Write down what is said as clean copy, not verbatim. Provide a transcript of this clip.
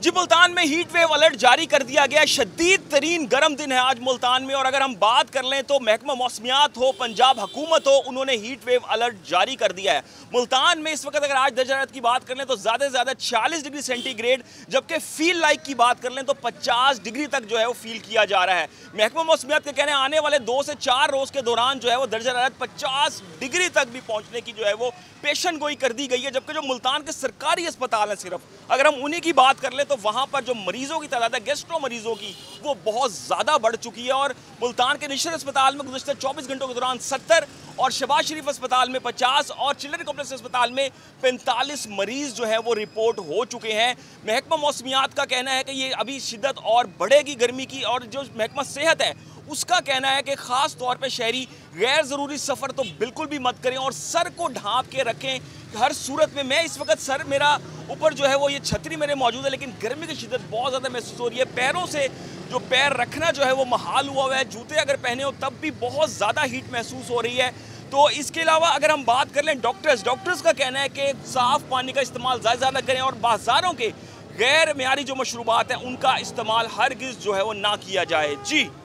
जी मुल्तान में heat wave alert जारी कर दिया गया। शदीद तरीन गर्म दिन है आज मुल्तान में। और अगर हम बात कर लें तो महकमा मौसमियात हो, पंजाब हुकूमत हो, उन्होंने हीट वेव अलर्ट जारी कर दिया है। मुल्तान में इस वक्त अगर आज दर्जा हरारत की बात कर लें तो ज़्यादा से ज़्यादा 46 डिग्री सेंटीग्रेड, जबकि फील लाइक की बात कर लें तो 50 डिग्री तक जो है वो फील किया जा रहा है। महकमा मौसमियात के कहने आने वाले 2 से 4 रोज़ के दौरान जो है वो दर्जा हरारत 50 डिग्री तक भी पहुँचने की जो है वो पेशन गोई कर दी गई है। जबकि जो मुल्तान के सरकारी अस्पताल हैं, सिर्फ अगर हम उन्हीं की बात कर लें तो वहाँ पर जो मरीजों की तादाद है, गेस्ट्रो मरीजों की, वो बहुत ज़्यादा बढ़ चुकी है। और मुल्तान के निशर अस्पताल में गुज़श्ता 24 घंटों के दौरान 70 और शहबाज शरीफ अस्पताल में 50 और चिल्ड्रन कॉम्प्लेक्स अस्पताल में 45 मरीज जो है वो रिपोर्ट हो चुके हैं। महकमा मौसमियात का कहना है कि ये अभी शिद्दत और बढ़ेगी गर्मी की। और जो महकमा सेहत है उसका कहना है कि ख़ास तौर पे शहरी गैर ज़रूरी सफ़र तो बिल्कुल भी मत करें और सर को ढाँप के रखें हर सूरत में। मैं इस वक्त सर मेरा ऊपर जो है वो ये छतरी मेरे मौजूद है, लेकिन गर्मी की शिद्दत बहुत ज़्यादा महसूस हो रही है। पैरों से जो पैर रखना जो है वो महाल हुआ है। जूते अगर पहने हो तब भी बहुत ज़्यादा हीट महसूस हो रही है। तो इसके अलावा अगर हम बात कर लें डॉक्टर्स का कहना है कि साफ़ पानी का इस्तेमाल ज़्यादा करें और बाज़ारों के गैर मियारी जो मशरूबात हैं उनका इस्तेमाल हरगिज़ जो है वो ना किया जाए। जी।